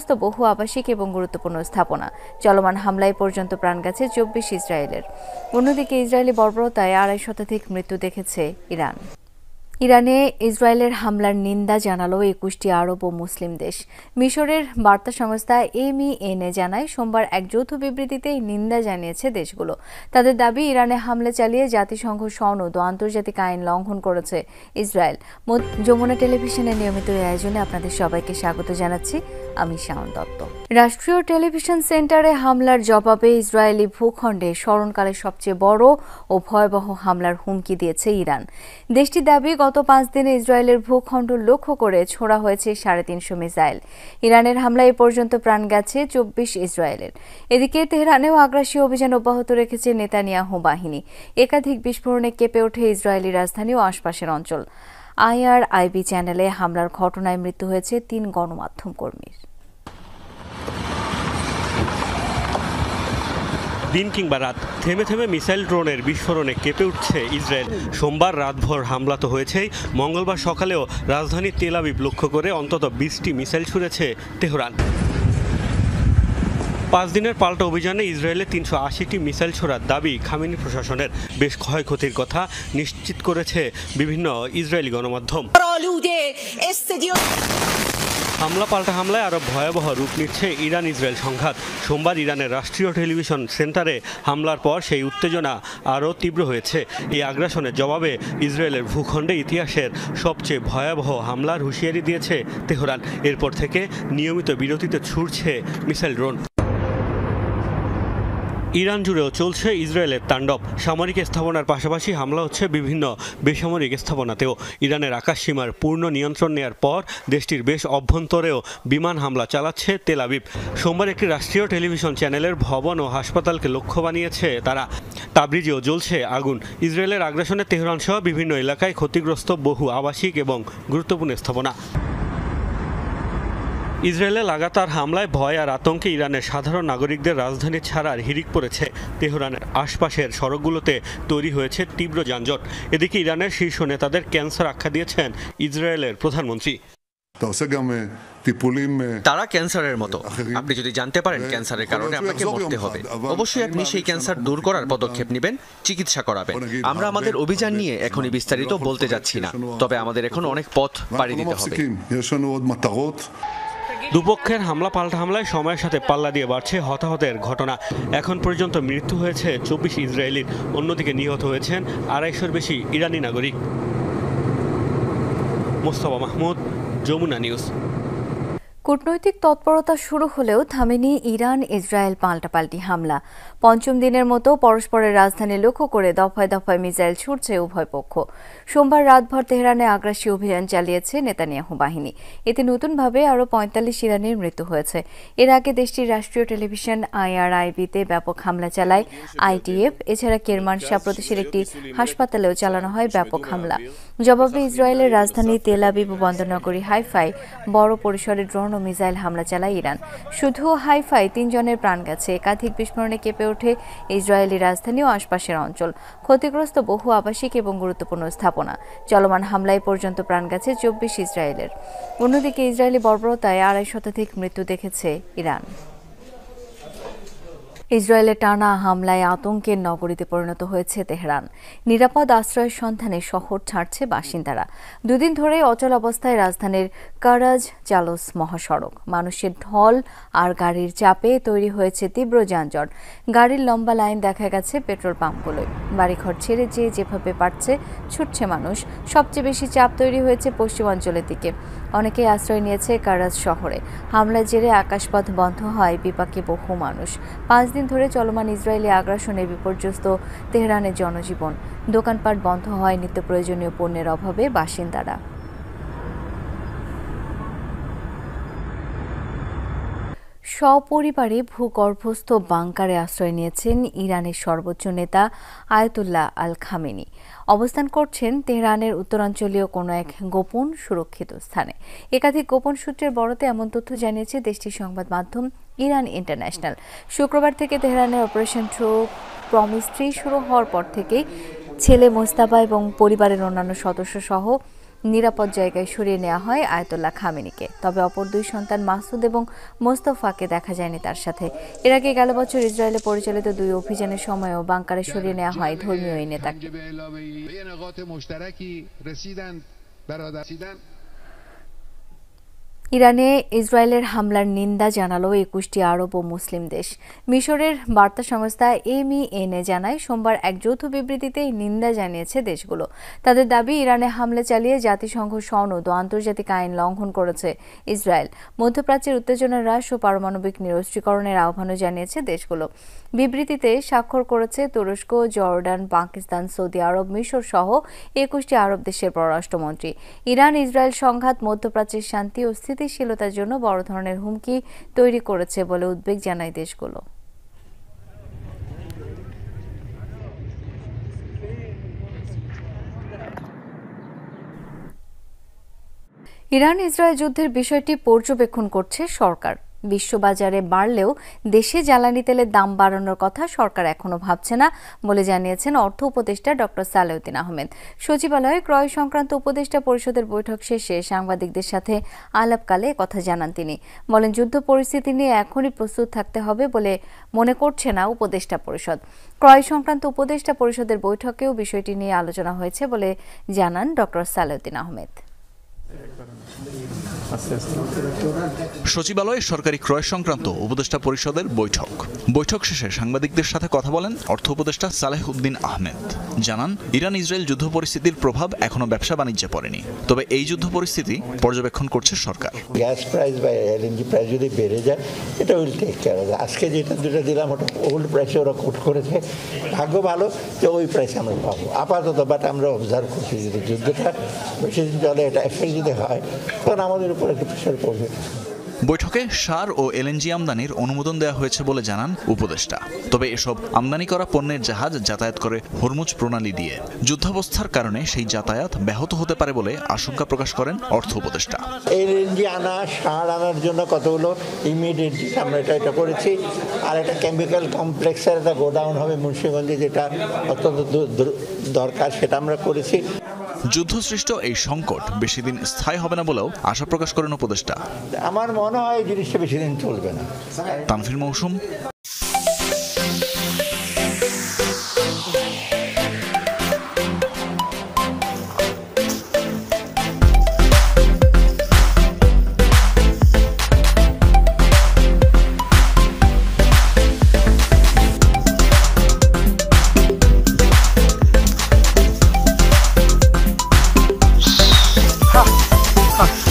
ক্ষতিগ্রস্ত বহু আবাসিক এবং গুরুত্বপূর্ণ স্থাপনা। চলমান হামলায় পর্যন্ত প্রাণ গেছে 24 ইসরায়েলের। অন্যদিকে ইসরায়েলি বর্বরতায় 250 শতাধিক মৃত্যু দেখেছে ইরান। ইরানে ইসরায়েলের হামলার নিন্দা জানালো 21টি আরব ও মুসলিম দেশ। মিশরের বার্তা সংস্থা MENA জানায় সোমবার এক যৌথ বিবৃতিতে এই নিন্দা জানিয়েছে দেশগুলো। তাদের দাবি, ইরানে হামলা চালিয়ে জাতিসংঘ সনদ ও আন্তর্জাতিক আইন লঙ্ঘন করেছে ইসরায়েল। যমুনা টেলিভিশনের নিয়মিত এই আয়োজনে আপনাদের সবাইকে স্বাগত জানাচ্ছি। আমি শাওন দত্ত। রাষ্ট্রীয় টেলিভিশন সেন্টারে হামলার জবাবে ইসরায়েলি ভূখণ্ডে স্মরণকালের সবচেয়ে বড় ও ভয়াবহ হামলার হুমকি দিয়েছে ইরান। দেশটির দাবি, গত 5 দিনে ইসরায়েলের ভূখণ্ড লক্ষ্য করে ছোড়া হয়েছে 350 মিসাইল। ইরানের হামলায় এ পর্যন্ত প্রাণ গেছে 24 ইসরায়েলের। এদিকে তেহরানেও আগ্রাসী অভিযান অব্যাহত রেখেছে নেতানিয়াহু বাহিনী। একাধিক বিস্ফোরণে কেঁপে ওঠে ইসরায়েলি রাজধানী ও আশপাশের অঞ্চল। IRIB চ্যানেলে হামলার ঘটনায় মৃত্যু হয়েছে 3 গণমাধ্যম কর্মীর। দিন কিংবা রাত, থেমে থেমে মিসাইল ড্রোনের বিস্ফোরণে কেঁপে উঠছে ইসরায়েল। সোমবার রাতভর হামলা তো হয়েছেই, মঙ্গলবার সকালেও রাজধানী তেল আবিব লক্ষ্য করে অন্তত 20টি মিসাইল ছুড়েছে তেহরান। 5 দিনের পাল্টা অভিযানে ইসরায়েলে 380টি মিসাইল ছোড়ার দাবি খামেনি প্রশাসনের। বেশ ক্ষয়ক্ষতির কথা নিশ্চিত করেছে বিভিন্ন ইসরায়েলি গণমাধ্যম। হামলা পাল্টা হামলায় আরও ভয়াবহ রূপ নিচ্ছে ইরান ইসরায়েল সংঘাত। সোমবার ইরানের রাষ্ট্রীয় টেলিভিশন সেন্টারে হামলার পর সেই উত্তেজনা আরও তীব্র হয়েছে। এই আগ্রাসনের জবাবে ইসরায়েলের ভূখণ্ডে ইতিহাসের সবচেয়ে ভয়াবহ হামলার হুঁশিয়ারি দিয়েছে তেহরান। এরপর থেকে নিয়মিত বিরতিতে ছুড়ছে মিসাইল ড্রোন। ইরান জুড়েও চলছে ইসরায়েলের তাণ্ডব। সামরিক স্থাপনার পাশাপাশি হামলা হচ্ছে বিভিন্ন বেসামরিক স্থাপনাতেও। ইরানের আকাশসীমার পূর্ণ নিয়ন্ত্রণ নেয়ার পর দেশটির বেশ অভ্যন্তরেও বিমান হামলা চালাচ্ছে তেল আবিব। সোমবার একটি রাষ্ট্রীয় টেলিভিশন চ্যানেলের ভবন ও হাসপাতালকে লক্ষ্য বানিয়েছে তারা। তাবরিজেও জ্বলছে আগুন। ইসরায়েলের আগ্রাসনে তেহরান সহ বিভিন্ন এলাকায় ক্ষতিগ্রস্ত বহু আবাসিক এবং গুরুত্বপূর্ণ স্থাপনা। ইসরায়েলের লাগাতার হামলায় ভয় আর আতঙ্কে ইরানের সাধারণ নাগরিকদের রাজধানী ছাড়ার হিড়িক পড়েছে। তেহরানের আশপাশের সড়কগুলোতে তৈরি হয়েছে তীব্র যানজট। এদিকে ইরানের শীর্ষ নেতাদের ক্যান্সার আখ্যা দিয়েছেন ইসরায়েলের প্রধানমন্ত্রী। তারা ক্যান্সারের মতো। আপনি যদি জানতে পারেন ক্যান্সারের কারণে আপনাকে মরতে হবে, অবশ্যই আপনি সেই ক্যান্সার দূর করার পদক্ষেপ নেবেন, চিকিৎসা করাবেন। আমরা আমাদের অভিযান নিয়ে এখনই বিস্তারিত বলতে যাচ্ছি না, তবে আমাদের এখন অনেক পথ পাড়ি দিতে হবে। দুপক্ষের হামলা পাল্টা হামলায় সময়ের সাথে পাল্লা দিয়ে বাড়ছে হতাহতের ঘটনা। এখন পর্যন্ত মৃত্যু হয়েছে 24 ইসরায়েলির। অন্যদিকে নিহত হয়েছেন 250-এর বেশি ইরানি নাগরিক। মোস্তফা মাহমুদ, যমুনা নিউজ। কূটনৈতিক তৎপরতা শুরু হলেও থামেনি ইরান ইসরায়েল পাল্টাপাল্টি হামলা। 5ম দিনের মতো পরস্পরের রাজধানী লক্ষ্য করে দফায় দফায় মিসাইল ছুড়ছে উভয় পক্ষ। সোমবার রাতভর তেহরানে আগ্রাসী অভিযান চালিয়েছে নেতানিয়াহু বাহিনী। এতে নতুনভাবে আরও 45 ইরানির মৃত্যু হয়েছে। এর আগে দেশটির রাষ্ট্রীয় টেলিভিশন IRIB-তে ব্যাপক হামলা চালায় IDF। এছাড়া কেরমানশাহ প্রদেশের একটি হাসপাতালেও চালানো হয় ব্যাপক হামলা। জবাবে ইসরায়েলের রাজধানী তেল আবিব ও বন্দরনগরী হাইফায় বড় পরিসরে ড্রোন ও মিসাইল হামলা চালায় ইরান। শুধু হাইফায় 3 জনের প্রাণ গেছে। একাধিক বিস্ফোরণে কেঁপে ওঠে ইসরায়েলি রাজধানী ও আশপাশের অঞ্চল। ক্ষতিগ্রস্ত বহু আবাসিক এবং গুরুত্বপূর্ণ স্থাপনা। চলমান হামলায় পর্যন্ত প্রাণ গেছে 24 ইসরায়েলের। অন্যদিকে ইসরায়েলি বর্বরতায় 250 শতাধিক মৃত্যু দেখেছে ইরান। ইসরায়েলের টানা হামলায় আতঙ্কের নগরীতে পরিণত হয়েছে তেহরান। নিরাপদ আশ্রয়ের সন্ধানে শহর ছাড়ছে বাসিন্দারা। 2 দিন ধরে অচল অবস্থায় রাজধানীর কারাজ জালোস মহাসড়ক। মানুষের ঢল আর গাড়ির চাপে তৈরি হয়েছে তীব্র যানজট। গাড়ির লম্বা লাইন দেখা গেছে পেট্রোল পাম্পগুলোয়। বাড়িঘর ছেড়ে যেভাবে পারছে ছুটছে মানুষ। সবচেয়ে বেশি চাপ তৈরি হয়েছে পশ্চিমাঞ্চলের দিকে। অনেকেই আশ্রয় নিয়েছে কারাজ শহরে। হামলার জেরে আকাশপথ বন্ধ হয় বিপাকে বহু মানুষ। 5 দিন ধরে চলমান ইসরায়েলি আগ্রাসনে বিপর্যস্ত তেহরানের জনজীবন। দোকানপাট বন্ধ হয়, নিত্য প্রয়োজনীয় পণ্যের অভাবে বাসিন্দারা। সপরিবারে ভূগর্ভস্থ বাংকারে আশ্রয় নিয়েছেন ইরানের সর্বোচ্চ নেতা আয়াতুল্লাহ আল খামেনি। অবস্থান করছেন তেহরানের উত্তরাঞ্চলীয় কোনো এক গোপন সুরক্ষিত স্থানে। একাধিক গোপন সূত্রের বরাতে এমন তথ্য জানিয়েছে দেশটির সংবাদ মাধ্যম ইরান ইন্টারন্যাশনাল। শুক্রবার থেকে তেহরানের অপারেশন ট্রু প্রমিস 3 শুরু হওয়ার পর থেকেই ছেলে মোস্তাফা এবং পরিবারের অন্যান্য সদস্য সহ নিরাপদ জায়গায় সরিয়ে নেওয়া হয় আয়াতুল্লাহ খামেনিকে। তবে অপর দুই সন্তান মাসুদ এবং মোস্তফাকে দেখা যায়নি তার সাথে। এর আগে গেল বছর ইসরায়েলে পরিচালিত দুই অভিযানের সময়ও বাংকারে সরিয়ে নেওয়া হয় ধর্মীয় এই নেতাকে। ইরানে ইসরায়েলের হামলার নিন্দা জানালো ২১টি আরব ও মুসলিম দেশ। মিশরের বার্তা সংস্থা MENA জানায় সোমবার এক যৌথ বিবৃতিতে এই নিন্দা জানিয়েছে দেশগুলো। তাদের দাবি, ইরানে হামলা চালিয়ে জাতিসংঘ সনদ ও আন্তর্জাতিক আইন লঙ্ঘন করেছে ইসরায়েল। মধ্যপ্রাচ্যের উত্তেজনা হ্রাস ও পারমাণবিক নিরস্ত্রীকরণের আহ্বানও জানিয়েছে দেশগুলো। বিবৃতিতে স্বাক্ষর করেছে তুরস্ক, জর্ডান, পাকিস্তান, সৌদি আরব, মিশর সহ ২১টি আরব দেশের পররাষ্ট্রমন্ত্রী। ইরান ইসরায়েল সংঘাত মধ্যপ্রাচ্যের শান্তি ও স্থিতিশীলতার জন্য বড় ধরনের হুমকি তৈরি করেছে বলে উদ্বেগ জানায় দেশগুলো। ইরান ইসরায়েল যুদ্ধের বিষয়টি পর্যবেক্ষণ করছে সরকার। বিশ্ববাজারে বাড়লেও দেশে জ্বালানি তেলের দাম বাড়ানোর কথা সরকার এখনো ভাবছে না বলে জানিয়েছেন অর্থ উপদেষ্টা ডক্টর সালেউদ্দিন আহমেদ। সচিবালয়ে ক্রয় সংক্রান্ত উপদেষ্টা পরিষদের বৈঠক শেষে সাংবাদিকদের সাথে আলাপকালে কথা জানান তিনি। বলেন, যুদ্ধ পরিস্থিতি নিয়ে এখনই প্রস্তুত থাকতে হবে বলে মনে করছে না উপদেষ্টা পরিষদ। ক্রয় সংক্রান্ত উপদেষ্টা পরিষদের বৈঠকেও বিষয়টি নিয়ে আলোচনা হয়েছে বলে জানান ডক্টর সালেউদ্দিন আহমেদ। সচিবালয়ে সরকারি ক্রয় সংক্রান্ত উপদেষ্টা পরিষদের বৈঠক শেষে সাংবাদিকদের সাথে কথা বলেন অর্থ উপদেষ্টা সালেহ উদ্দিন আহমেদ। জানান, ইরান ইসরায়েল যুদ্ধ পরিস্থিতির প্রভাব এখনো ব্যবসা বাণিজ্যে পড়েনি, তবে এই যুদ্ধ পরিস্থিতি পর্যবেক্ষণ করছে সরকার। গ্যাস প্রাইস বা LNG প্রাইস যদি বেড়ে যায়, এটা উইল টেক কেয়ার অফ। আজকে যেটা দিলাম ওটা ওল্ড প্রাইসে ওরা কোট করেছে। ভাগ্য ভালো যে ওই প্রাইসে আমরা পাবো আপাতত, বাট আমরা অবজার্ভ করছি যদি যুদ্ধটা বেশি দিন চলে, এটা এফেক্ট যদি হয় তখন আমাদের উপর একটু প্রেশার পড়বে। বৈঠকে সার ও LNG আমদানির অনুমোদন দেওয়া হয়েছে বলে জানান উপদেষ্টা। তবে এসব আমদানি করা পণ্যের জাহাজ যাতায়াত করে হরমুজ প্রণালী দিয়ে। যুদ্ধাবস্থার কারণে সেই যাতায়াত ব্যাহত হতে পারে বলে আশঙ্কা প্রকাশ করেন অর্থ উপদেষ্টা। LNG আনা, সার আনার জন্য কতগুলো ইমিডিয়েটলি আমরা এটা করেছি। আর একটা কেমিক্যাল কমপ্লেক্সের একটা গোডাউন হবে মুন্সিগঞ্জে, যেটা অত্যন্ত দরকার, সেটা আমরা করেছি। যুদ্ধসৃষ্ট এই সংকট বেশি দিন স্থায়ী হবে না বলেও আশা প্রকাশ করেন উপদেষ্টা। আমার মনে হয় এই জিনিসটা বেশি দিন চলবে না। তানভীর মৌসুম, Ha!